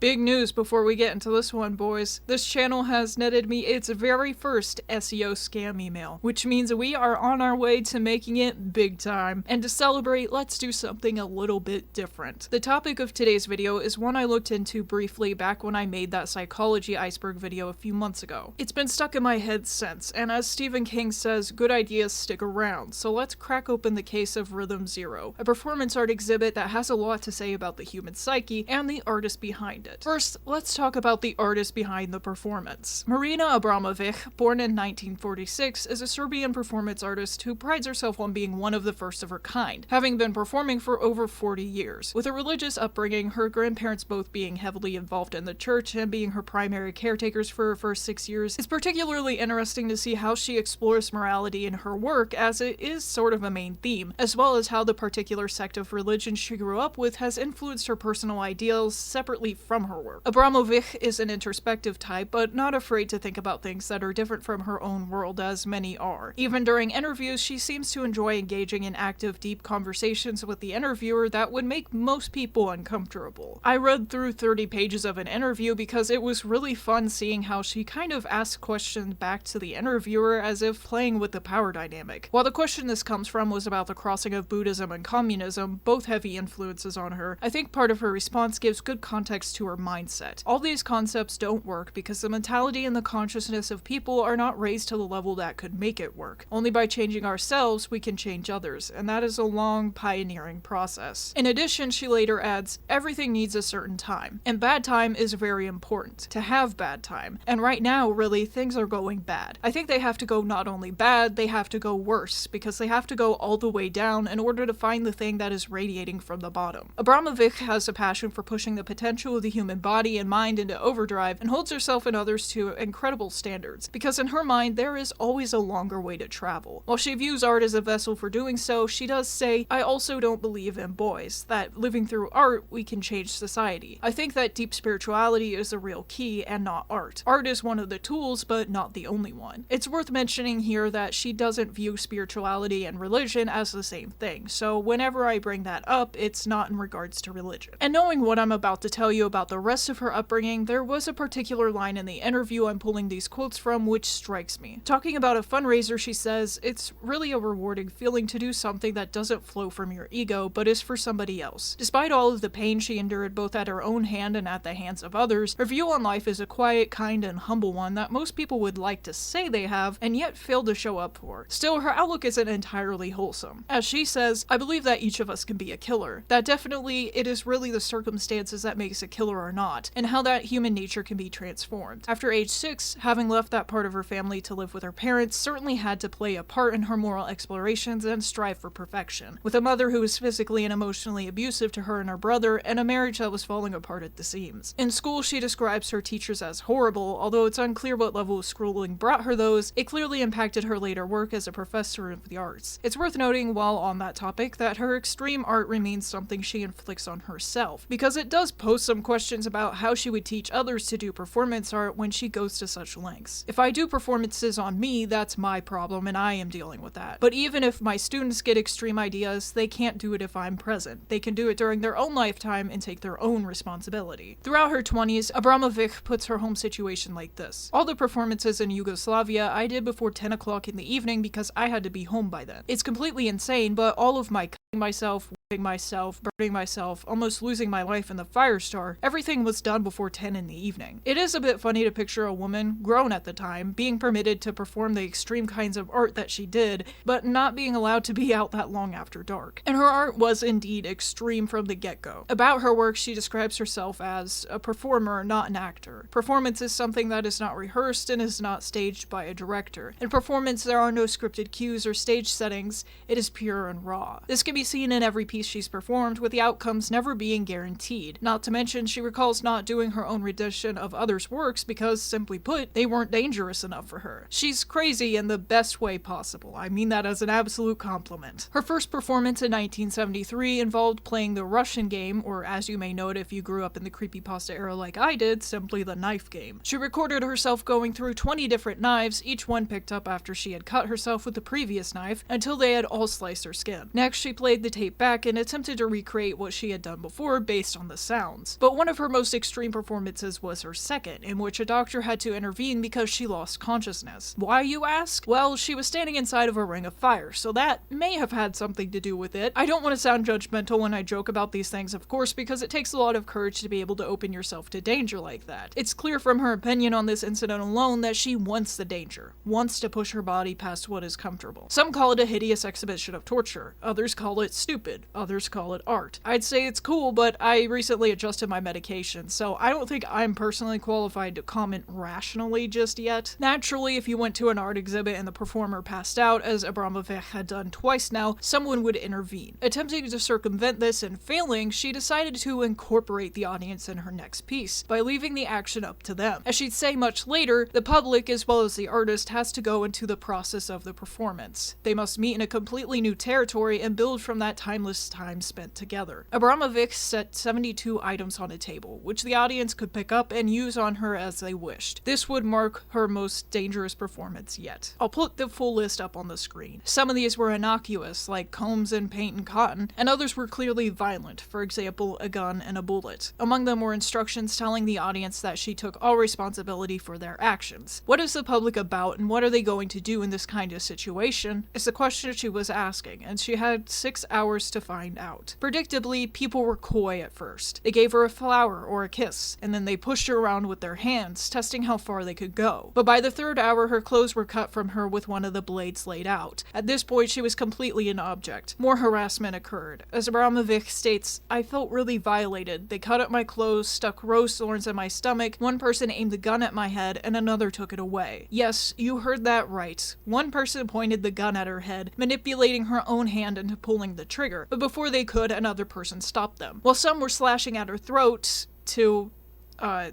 Big news before we get into this one, boys. This channel has netted me its very first SEO scam email, which means we are on our way to making it big time. And to celebrate, let's do something a little bit different. The topic of today's video is one I looked into briefly back when I made that psychology iceberg video a few months ago. It's been stuck in my head since, and as Stephen King says, good ideas stick around, so let's crack open the case of Rhythm Zero, a performance art exhibit that has a lot to say about the human psyche and the artist behind it. First, let's talk about the artist behind the performance. Marina Ambrovic, born in 1946, is a Serbian performance artist who prides herself on being one of the first of her kind, having been performing for over 40 years. With a religious upbringing, her grandparents both being heavily involved in the church and being her primary caretakers for her first 6 years, it's particularly interesting to see how she explores morality in her work, as it is sort of a main theme, as well as how the particular sect of religion she grew up with has influenced her personal ideals separately from her work. Ambrovic is an introspective type, but not afraid to think about things that are different from her own world, as many are. Even during interviews, she seems to enjoy engaging in active, deep conversations with the interviewer that would make most people uncomfortable. I read through 30 pages of an interview because it was really fun seeing how she kind of asked questions back to the interviewer as if playing with the power dynamic. While the question this comes from was about the crossing of Buddhism and communism, both heavy influences on her, I think part of her response gives good context to her mindset. All these concepts don't work because the mentality and the consciousness of people are not raised to the level that could make it work. Only by changing ourselves we can change others, and that is a long, pioneering process. In addition, she later adds, everything needs a certain time, and bad time is very important, to have bad time, and right now, really, things are going bad. I think they have to go not only bad, they have to go worse, because they have to go all the way down in order to find the thing that is radiating from the bottom. Ambrovic has a passion for pushing the potential of the human body and mind into overdrive and holds herself and others to incredible standards, because in her mind there is always a longer way to travel. While she views art as a vessel for doing so, she does say, I also don't believe in boys, that living through art we can change society. I think that deep spirituality is the real key and not art. Art is one of the tools, but not the only one. It's worth mentioning here that she doesn't view spirituality and religion as the same thing, so whenever I bring that up, it's not in regards to religion. And knowing what I'm about to tell you about the rest of her upbringing, there was a particular line in the interview I'm pulling these quotes from which strikes me. Talking about a fundraiser, she says, it's really a rewarding feeling to do something that doesn't flow from your ego, but is for somebody else. Despite all of the pain she endured both at her own hand and at the hands of others, her view on life is a quiet, kind, and humble one that most people would like to say they have, and yet fail to show up for. Still, her outlook isn't entirely wholesome. As she says, I believe that each of us can be a killer. That definitely, it is really the circumstances that makes a killer or not, and how that human nature can be transformed. After age 6, having left that part of her family to live with her parents certainly had to play a part in her moral explorations and strive for perfection, with a mother who was physically and emotionally abusive to her and her brother, and a marriage that was falling apart at the seams. In school, she describes her teachers as horrible, although it's unclear what level of schooling brought her those. It clearly impacted her later work as a professor of the arts. It's worth noting, while on that topic, that her extreme art remains something she inflicts on herself, because it does pose some questions about how she would teach others to do performance art when she goes to such lengths. If I do performances on me, that's my problem and I am dealing with that. But even if my students get extreme ideas, they can't do it if I'm present. They can do it during their own lifetime and take their own responsibility. Throughout her 20s, Ambrovic puts her home situation like this. All the performances in Yugoslavia I did before 10 o'clock in the evening because I had to be home by then. It's completely insane, but all of my cutting myself, myself, burning myself, almost losing my life in the Firestar, everything was done before 10 in the evening. It is a bit funny to picture a woman, grown at the time, being permitted to perform the extreme kinds of art that she did, but not being allowed to be out that long after dark. And her art was indeed extreme from the get-go. About her work, she describes herself as a performer, not an actor. Performance is something that is not rehearsed and is not staged by a director. In performance, there are no scripted cues or stage settings, it is pure and raw. This can be seen in every piece she's performed, with the outcomes never being guaranteed. Not to mention, she recalls not doing her own rendition of others' works because, simply put, they weren't dangerous enough for her. She's crazy in the best way possible. I mean that as an absolute compliment. Her first performance in 1973 involved playing the Russian game, or as you may know it if you grew up in the creepypasta era like I did, simply the knife game. She recorded herself going through 20 different knives, each one picked up after she had cut herself with the previous knife, until they had all sliced her skin. Next, she played the tape back and attempted to recreate what she had done before based on the sounds. But one of her most extreme performances was her second, in which a doctor had to intervene because she lost consciousness. Why, you ask? Well, she was standing inside of a ring of fire, so that may have had something to do with it. I don't want to sound judgmental when I joke about these things, of course, because it takes a lot of courage to be able to open yourself to danger like that. It's clear from her opinion on this incident alone that she wants the danger, wants to push her body past what is comfortable. Some call it a hideous exhibition of torture, others call it stupid, others call it art. I'd say it's cool, but I recently adjusted my medication, so I don't think I'm personally qualified to comment rationally just yet. Naturally, if you went to an art exhibit and the performer passed out, as Abramovic had done twice now, someone would intervene. Attempting to circumvent this and failing, she decided to incorporate the audience in her next piece, by leaving the action up to them. As she'd say much later, the public, as well as the artist, has to go into the process of the performance. They must meet in a completely new territory and build from that timeless time spent together. Abramovic set 72 items on a table, which the audience could pick up and use on her as they wished. This would mark her most dangerous performance yet. I'll put the full list up on the screen. Some of these were innocuous, like combs and paint and cotton, and others were clearly violent, for example, a gun and a bullet. Among them were instructions telling the audience that she took all responsibility for their actions. What is the public about, and what are they going to do in this kind of situation, is the question she was asking, and she had 6 hours to find out. Predictably, people were coy at first. They gave her a flower or a kiss, and then they pushed her around with their hands, testing how far they could go. But by the third hour, her clothes were cut from her with one of the blades laid out. At this point, she was completely an object. More harassment occurred. As Abramovic states, "I felt really violated. They cut up my clothes, stuck rose thorns in my stomach, one person aimed the gun at my head, and another took it away." Yes, you heard that right. One person pointed the gun at her head, manipulating her own hand into pulling the trigger, but before they could, another person stopped them. While some were slashing at her throat to,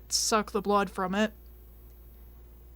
suck the blood from it.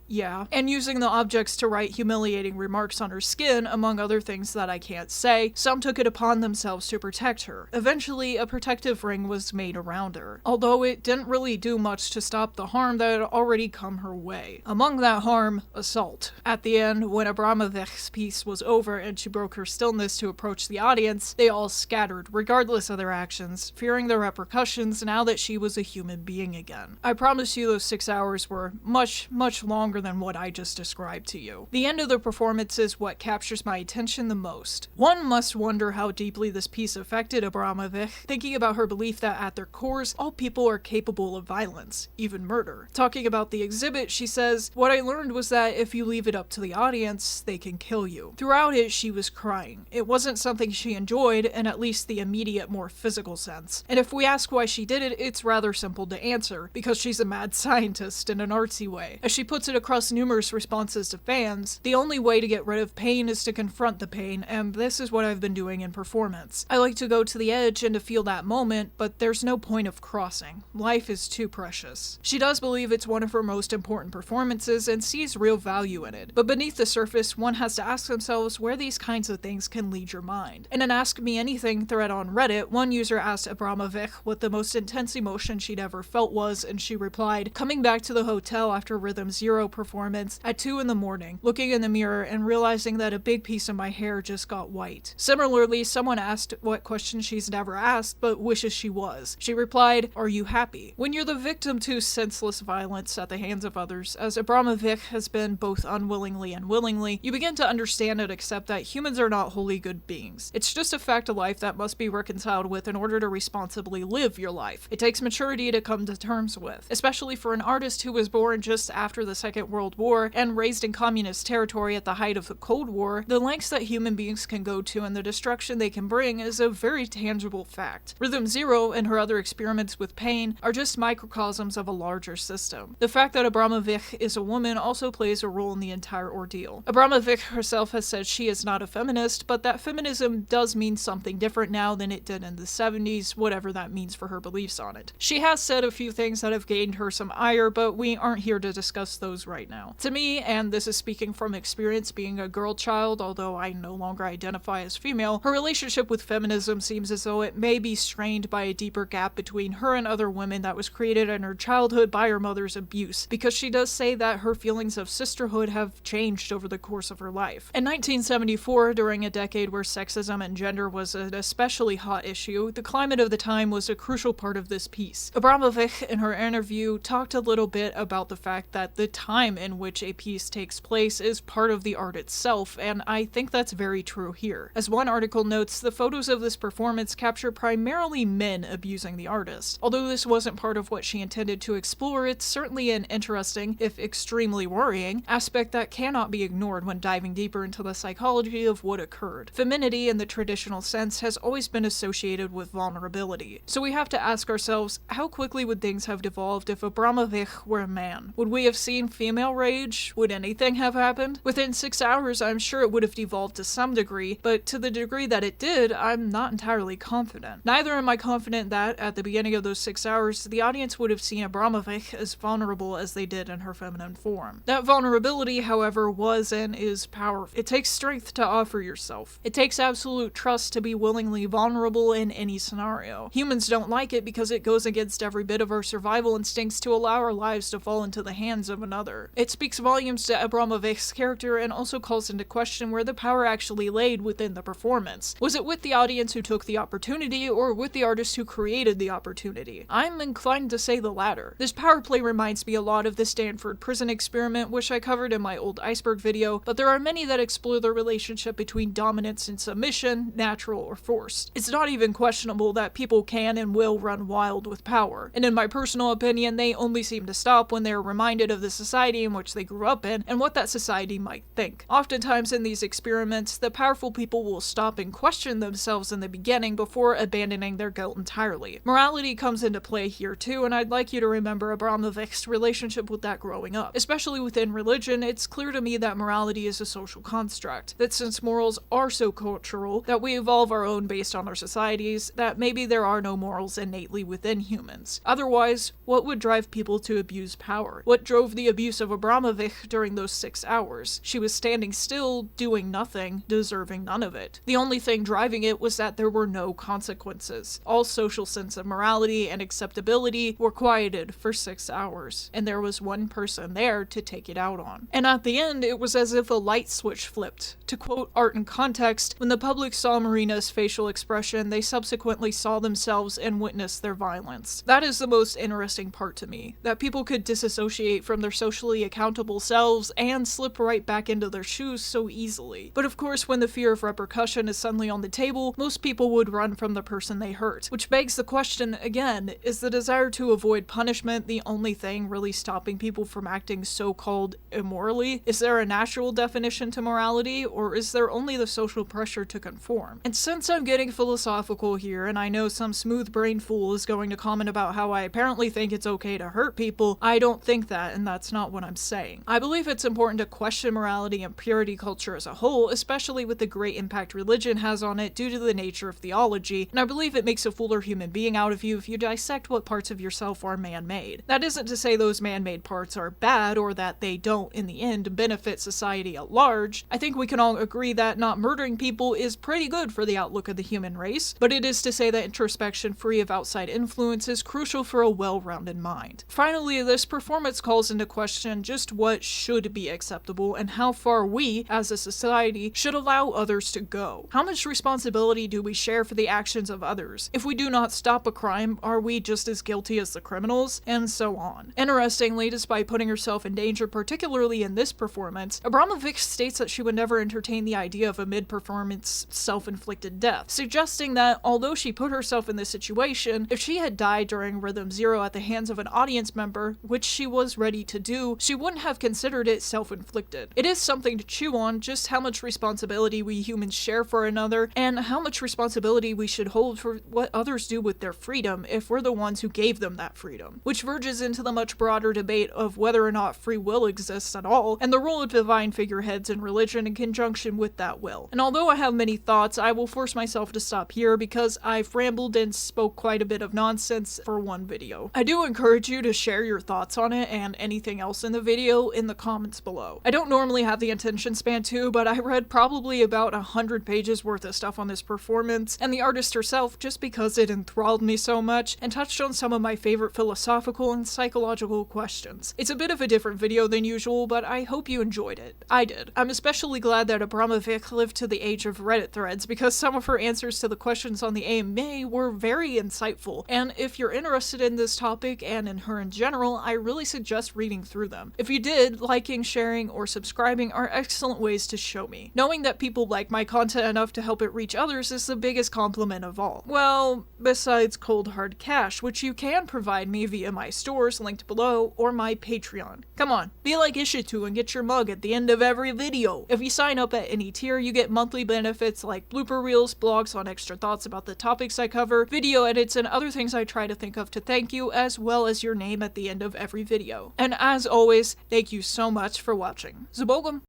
Yeah, and using the objects to write humiliating remarks on her skin, among other things that I can't say, some took it upon themselves to protect her. Eventually, a protective ring was made around her, although it didn't really do much to stop the harm that had already come her way. Among that harm, assault. At the end, when Abramovic's piece was over and she broke her stillness to approach the audience, they all scattered, regardless of their actions, fearing the repercussions now that she was a human being again. I promise you those 6 hours were much, much longer than what I just described to you. The end of the performance is what captures my attention the most. One must wonder how deeply this piece affected Abramovic, thinking about her belief that at their cores, all people are capable of violence, even murder. Talking about the exhibit, she says, "What I learned was that if you leave it up to the audience, they can kill you." Throughout it, she was crying. It wasn't something she enjoyed, in at least the immediate, more physical sense. And if we ask why she did it, it's rather simple to answer, because she's a mad scientist in an artsy way. As she puts it across numerous responses to fans, the only way to get rid of pain is to confront the pain, and this is what I've been doing in performance. I like to go to the edge and to feel that moment, but there's no point of crossing. Life is too precious. She does believe it's one of her most important performances and sees real value in it, but beneath the surface, one has to ask themselves where these kinds of things can lead your mind. In an Ask Me Anything thread on Reddit, one user asked Abramovic what the most intense emotion she'd ever felt was, and she replied, "Coming back to the hotel after Rhythm Zero performance at 2 in the morning, looking in the mirror and realizing that a big piece of my hair just got white." Similarly, someone asked what question she's never asked but wishes she was. She replied, "Are you happy?" When you're the victim to senseless violence at the hands of others, as Abramovic has been both unwillingly and willingly, you begin to understand and accept that humans are not wholly good beings. It's just a fact of life that must be reconciled with in order to responsibly live your life. It takes maturity to come to terms with, especially for an artist who was born just after the Second World War and raised in communist territory at the height of the Cold War. The lengths that human beings can go to and the destruction they can bring is a very tangible fact. Rhythm Zero and her other experiments with pain are just microcosms of a larger system. The fact that Abramovic is a woman also plays a role in the entire ordeal. Abramovic herself has said she is not a feminist, but that feminism does mean something different now than it did in the 70s, whatever that means for her beliefs on it. She has said a few things that have gained her some ire, but we aren't here to discuss those right now. To me, and this is speaking from experience being a girl child, although I no longer identify as female, her relationship with feminism seems as though it may be strained by a deeper gap between her and other women that was created in her childhood by her mother's abuse, because she does say that her feelings of sisterhood have changed over the course of her life. In 1974, during a decade where sexism and gender was an especially hot issue, the climate of the time was a crucial part of this piece. Abramovic, in her interview, talked a little bit about the fact that the time in which a piece takes place is part of the art itself, and I think that's very true here. As one article notes, the photos of this performance capture primarily men abusing the artist. Although this wasn't part of what she intended to explore, it's certainly an interesting, if extremely worrying, aspect that cannot be ignored when diving deeper into the psychology of what occurred. Femininity in the traditional sense has always been associated with vulnerability. So we have to ask ourselves, how quickly would things have devolved if Abramovic were a man? Would we have seen female rage? Would anything have happened? Within 6 hours, I'm sure it would have devolved to some degree, but to the degree that it did, I'm not entirely confident. Neither am I confident that, at the beginning of those 6 hours, the audience would have seen Abramovic as vulnerable as they did in her feminine form. That vulnerability, however, was and is powerful. It takes strength to offer yourself. It takes absolute trust to be willingly vulnerable in any scenario. Humans don't like it because it goes against every bit of our survival instincts to allow our lives to fall into the hands of another. It speaks volumes to Abramovic's character and also calls into question where the power actually laid within the performance. Was it with the audience who took the opportunity, or with the artist who created the opportunity? I'm inclined to say the latter. This power play reminds me a lot of the Stanford prison experiment, which I covered in my old iceberg video, but there are many that explore the relationship between dominance and submission, natural or forced. It's not even questionable that people can and will run wild with power, and in my personal opinion, they only seem to stop when they are reminded of the society in which they grew up in and what that society might think. Oftentimes in these experiments, the powerful people will stop and question themselves in the beginning before abandoning their guilt entirely. Morality comes into play here too, and I'd like you to remember Abramovic's relationship with that growing up. Especially within religion, it's clear to me that morality is a social construct, that since morals are so cultural, that we evolve our own based on our societies, that maybe there are no morals innately within humans. Otherwise, what would drive people to abuse power? What drove the abuse of Abramovic during those 6 hours? She was standing still, doing nothing, deserving none of it. The only thing driving it was that there were no consequences. All social sense of morality and acceptability were quieted for 6 hours, and there was one person there to take it out on. And at the end, it was as if a light switch flipped. To quote Art in Context, when the public saw Marina's facial expression, they subsequently saw themselves and witnessed their violence. That is the most interesting part to me, that people could disassociate from their socially accountable selves and slip right back into their shoes so easily. But of course, when the fear of repercussion is suddenly on the table, most people would run from the person they hurt. Which begs the question, again, is the desire to avoid punishment the only thing really stopping people from acting so-called immorally? Is there a natural definition to morality, or is there only the social pressure to conform? And since I'm getting philosophical here, and I know some smooth-brained fool is going to comment about how I apparently think it's okay to hurt people, I don't think that, and that's not what I'm saying. I believe it's important to question morality and purity culture as a whole, especially with the great impact religion has on it due to the nature of theology, and I believe it makes a fuller human being out of you if you dissect what parts of yourself are man-made. That isn't to say those man-made parts are bad, or that they don't, in the end, benefit society at large. I think we can all agree that not murdering people is pretty good for the outlook of the human race, but it is to say that introspection free of outside influence is crucial for a well-rounded mind. Finally, this performance calls into question just what should be acceptable and how far we, as a society, should allow others to go. How much responsibility do we share for the actions of others? If we do not stop a crime, are we just as guilty as the criminals? And so on. Interestingly, despite putting herself in danger, particularly in this performance, Abramovic states that she would never entertain the idea of a mid-performance self-inflicted death, suggesting that although she put herself in this situation, if she had died during Rhythm Zero at the hands of an audience member, which she was ready to do, she wouldn't have considered it self-inflicted. It is something to chew on, just how much responsibility we humans share for another, and how much responsibility we should hold for what others do with their freedom if we're the ones who gave them that freedom, which verges into the much broader debate of whether or not free will exists at all, and the role of divine figureheads in religion in conjunction with that will. And although I have many thoughts, I will force myself to stop here because I've rambled and spoke quite a bit of nonsense for one video. I do encourage you to share your thoughts on it and anything else else in the video in the comments below. I don't normally have the attention span to, but I read probably about 100 pages worth of stuff on this performance and the artist herself just because it enthralled me so much and touched on some of my favorite philosophical and psychological questions. It's a bit of a different video than usual, but I hope you enjoyed it. I did. I'm especially glad that Ambrovic lived to the age of Reddit threads because some of her answers to the questions on the AMA were very insightful, and if you're interested in this topic and in her in general, I really suggest reading through them. If you did, liking, sharing, or subscribing are excellent ways to show me. Knowing that people like my content enough to help it reach others is the biggest compliment of all. Well, besides cold hard cash, which you can provide me via my stores linked below or my Patreon. Come on, be like Ishitu and get your mug at the end of every video. If you sign up at any tier, you get monthly benefits like blooper reels, blogs on extra thoughts about the topics I cover, video edits, and other things I try to think of to thank you, as well as your name at the end of every video. And as always, thank you so much for watching. Zabogum!